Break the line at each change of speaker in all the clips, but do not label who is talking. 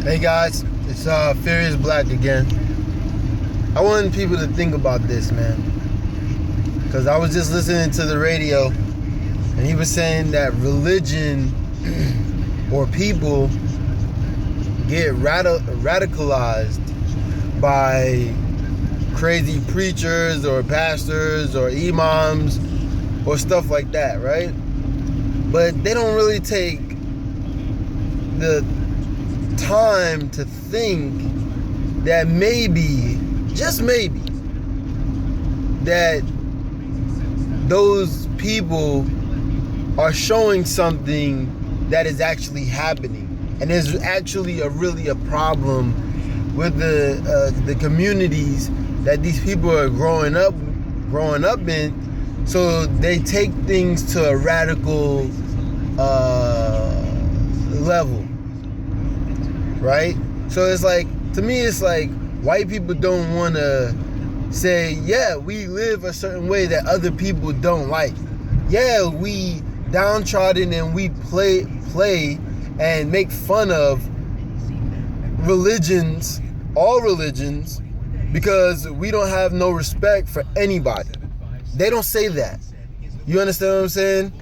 Hey guys, it's Furious Black again. I want people to think about this, man, because I was just listening to the radio and he was saying that religion or people get radicalized by crazy preachers or pastors or imams or stuff like that, right? But they don't really take the time to think that maybe, just maybe, that those people are showing something that is actually happening, and there's actually really a problem with the communities that these people are growing up in. So they take things to a radical level, right? So it's like, to me, it's like white people don't want to say, yeah, we live a certain way that other people don't like. Yeah, we downtrodden and we play and make fun of religions, all religions, because we don't have no respect for anybody. They don't say that. You understand what I'm saying?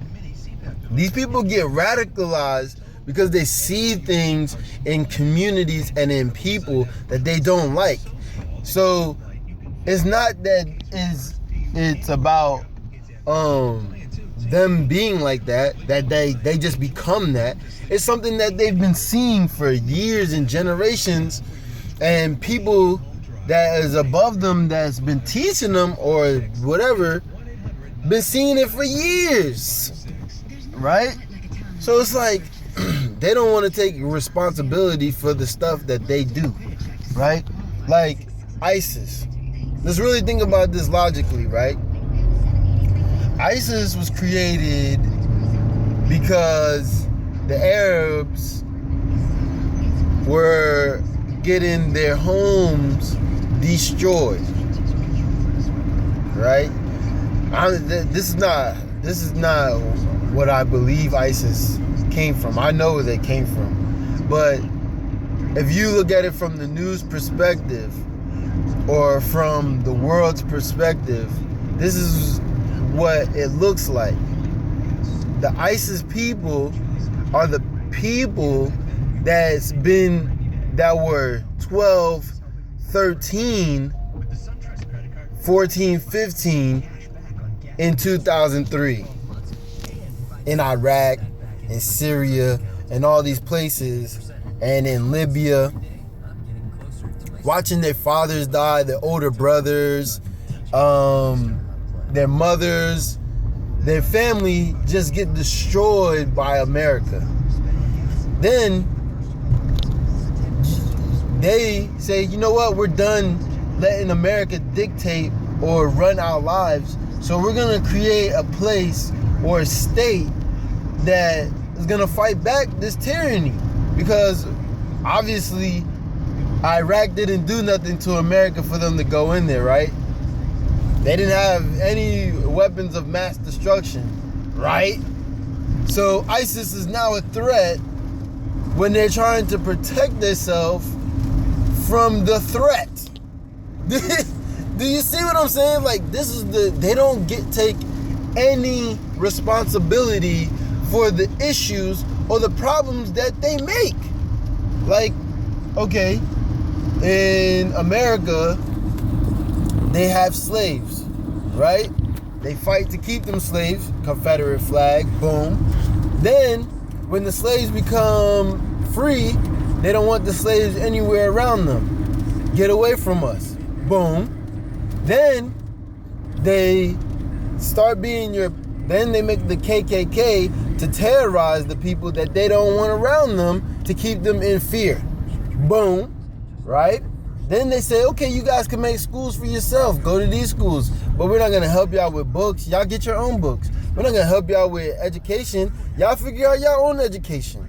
These people get radicalized because they see things in communities and in people that they don't like. So it's not that it's about them being like that they just become that. It's something that they've been seeing for years and generations, and people that is above them that's been teaching them or whatever been seeing it for years, right? So it's like they don't want to take responsibility for the stuff that they do, right? Like ISIS. Let's really think about this logically, right? ISIS was created because the Arabs were getting their homes destroyed, right? This is not what I believe ISIS came from. I know where they came from, but if you look at it from the news perspective or from the world's perspective, this is what it looks like. The ISIS people are the people that were 12, 13, 14, 15 in 2003 in Iraq, in Syria, and all these places, and in Libya, watching their fathers die, their older brothers, their mothers, their family just get destroyed by America. Then they say, you know what, we're done letting America dictate or run our lives, so we're gonna create a place or a state that is gonna fight back this tyranny, because obviously Iraq didn't do nothing to America for them to go in there, right? They didn't have any weapons of mass destruction, right? So ISIS is now a threat when they're trying to protect themselves from the threat. Do you see what I'm saying? Like, they don't take any responsibility for the issues or the problems that they make. Like, okay, in America, they have slaves, right? They fight to keep them slaves, Confederate flag, boom. Then, when the slaves become free, they don't want the slaves anywhere around them. Get away from us, boom. Then, they start being then they make the KKK to terrorize the people that they don't want around them, to keep them in fear, boom, right? Then they say, okay, you guys can make schools for yourself. Go to these schools. But we're not going to help y'all with books. Y'all get your own books. We're not going to help y'all with education. Y'all figure out your own education.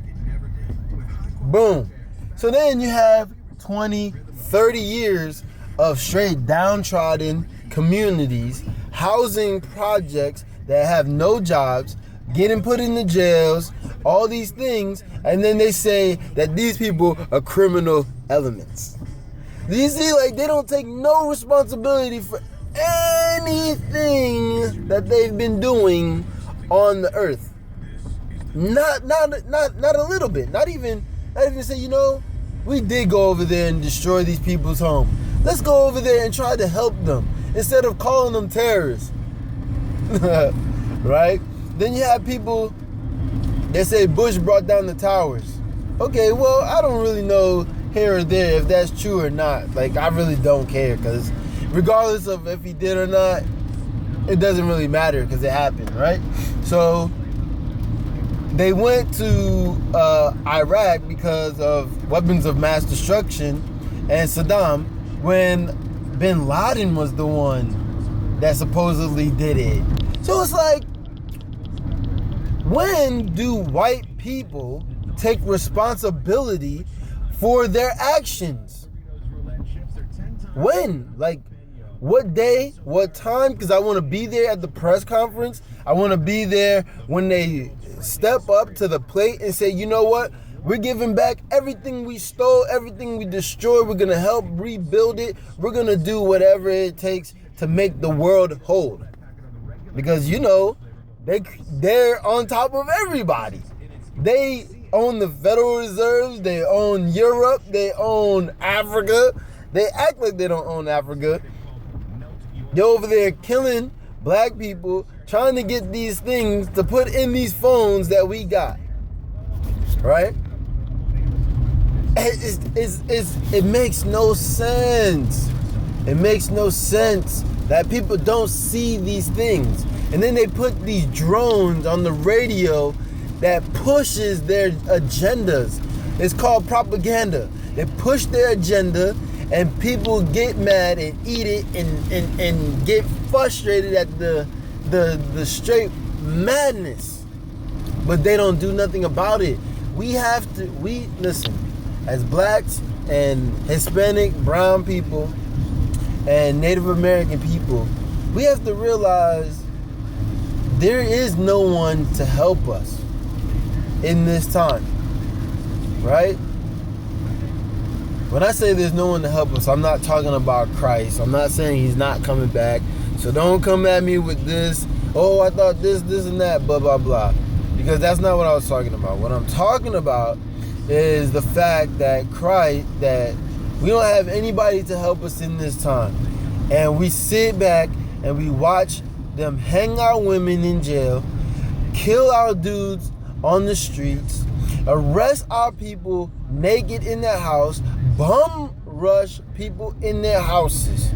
Boom. So then you have 20, 30 years of straight downtrodden communities, housing projects that have no jobs, getting put in the jails, all these things, and then they say that these people are criminal elements. Do you see, like, they don't take no responsibility for anything that they've been doing on the earth. Not a little bit. Not even say, you know, we did go over there and destroy these people's home. Let's go over there and try to help them instead of calling them terrorists. Right? Then you have people that say Bush brought down the towers. Okay, well, I don't really know here or there if that's true or not. Like, I really don't care, because regardless of if he did or not, it doesn't really matter because it happened, right? So they went to Iraq because of weapons of mass destruction and Saddam, when bin Laden was the one that supposedly did it. So it's like, when do white people take responsibility for their actions? When? Like, what day, what time? Because I want to be there at the press conference. I want to be there when they step up to the plate and say, you know what? We're giving back everything we stole, everything we destroyed. We're going to help rebuild it. We're going to do whatever it takes to make the world whole. Because, you know, they're on top of everybody. They own the Federal Reserves. They own Europe. They own Africa. They act like they don't own Africa. They're over there killing black people, trying to get these things to put in these phones that we got. Right? It makes no sense. It makes no sense that people don't see these things. And then they put these drones on the radio that pushes their agendas. It's called propaganda. They push their agenda, and people get mad and eat it and get frustrated at the straight madness. But they don't do nothing about it. Listen, as blacks and Hispanic, brown people and Native American people, we have to realize there is no one to help us in this time, right? When I say there's no one to help us, I'm not talking about Christ. I'm not saying he's not coming back. So don't come at me with this, oh, I thought this and that, blah, blah, blah. Because that's not what I was talking about. What I'm talking about is the fact that that we don't have anybody to help us in this time. And we sit back and we watch them hang our women in jail, kill our dudes on the streets, arrest our people naked in their house, bum rush people in their houses.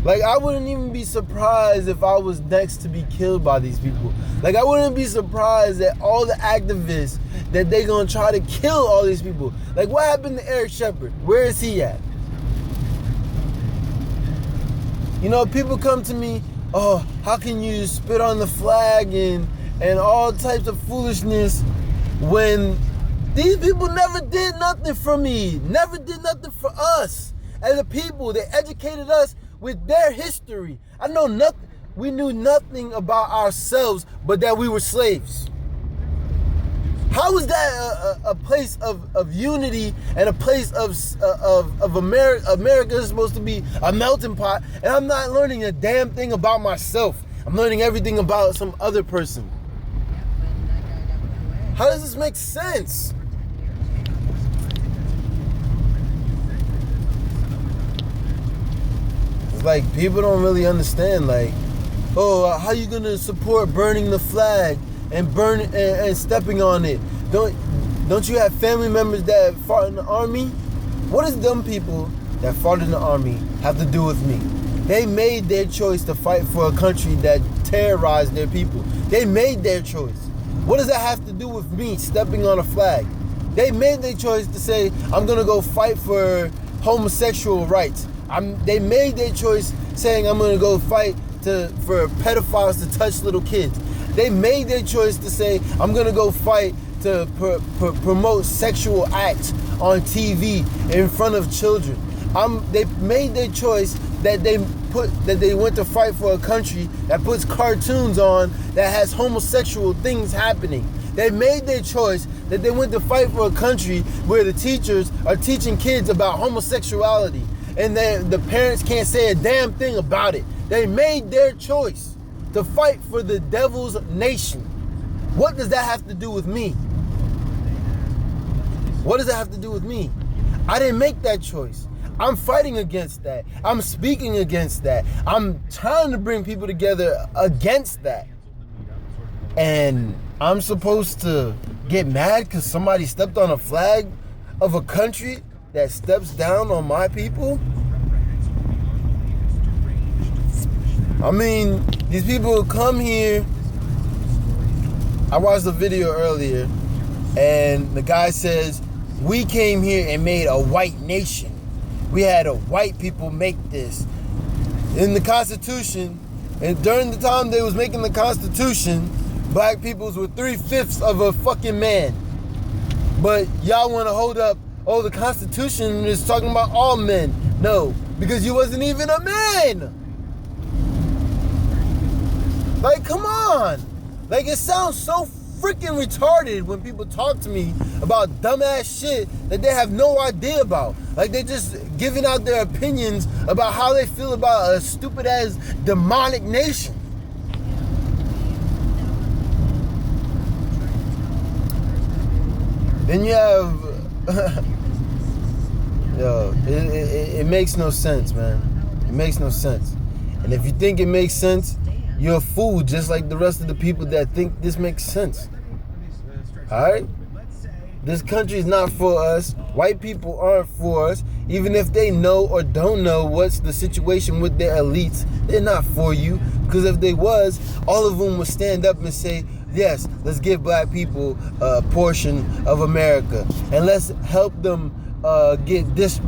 Like, I wouldn't even be surprised if I was next to be killed by these people. Like, I wouldn't be surprised that all the activists, that they gonna try to kill all these people. Like, what happened to Eric Shepard? Where is he at? You know, people come to me, oh, how can you spit on the flag and all types of foolishness when these people never did nothing for me, never did nothing for us as a people. They educated us with their history. I know nothing. We knew nothing about ourselves but that we were slaves. How is that a place of unity and a place of America? America is supposed to be a melting pot, and I'm not learning a damn thing about myself. I'm learning everything about some other person. How does this make sense? It's like people don't really understand. Like, oh, how you gonna support burning the flag and and stepping on it? Don't you have family members that fought in the army? What does them people that fought in the army have to do with me? They made their choice to fight for a country that terrorized their people. They made their choice. What does that have to do with me stepping on a flag? They made their choice to say, I'm gonna go fight for homosexual rights. They made their choice saying, I'm gonna go fight for pedophiles to touch little kids. They made their choice to say, I'm gonna go fight to promote sexual acts on TV in front of children. They made their choice that they went to fight for a country that puts cartoons on that has homosexual things happening. They made their choice that they went to fight for a country where the teachers are teaching kids about homosexuality and the parents can't say a damn thing about it. They made their choice to fight for the devil's nation. What does that have to do with me? What does that have to do with me? I didn't make that choice. I'm fighting against that. I'm speaking against that. I'm trying to bring people together against that. And I'm supposed to get mad because somebody stepped on a flag of a country that steps down on my people? I mean, these people come here. I watched a video earlier, and the guy says, we came here and made a white nation. We had a white people make this. In the Constitution, and during the time they was making the Constitution, black peoples were 3/5 of a fucking man. But y'all want to hold up, oh, the Constitution is talking about all men. No, because you wasn't even a man. Like, come on. Like, it sounds so freaking retarded when people talk to me about dumbass shit that they have no idea about. Like, they just giving out their opinions about how they feel about a stupid ass demonic nation. Then you have yo, it makes no sense, man. It makes no sense. And if you think it makes sense, you're a fool, just like the rest of the people that think this makes sense. Alright? This country is not for us. White people aren't for us. Even if they know or don't know what's the situation with their elites, they're not for you. Because if they was, all of them would stand up and say, yes, let's give black people a portion of America. And let's help them get this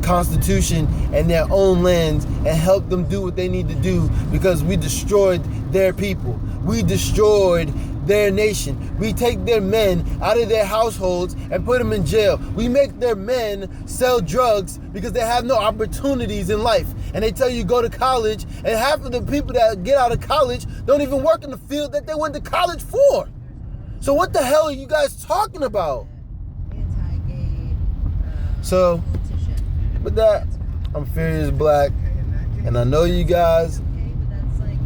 constitution and their own lands and help them do what they need to do, because we destroyed their people. We destroyed their nation. We take their men out of their households and put them in jail. We make their men sell drugs because they have no opportunities in life. And they tell you go to college, and half of the people that get out of college don't even work in the field that they went to college for. So what the hell are you guys talking about? So, with that, I'm Furious Black, and I know you guys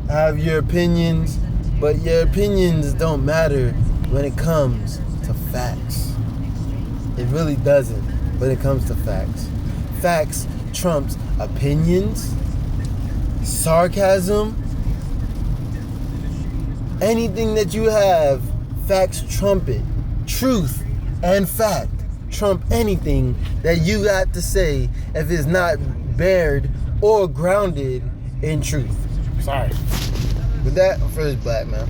have your opinions, but your opinions don't matter when it comes to facts. It really doesn't when it comes to facts. Facts trumps opinions, sarcasm, anything that you have, facts trump it. Truth and fact trump anything that you got to say if it's not bared or grounded in truth. Sorry. With that, I'm Furious Black, man.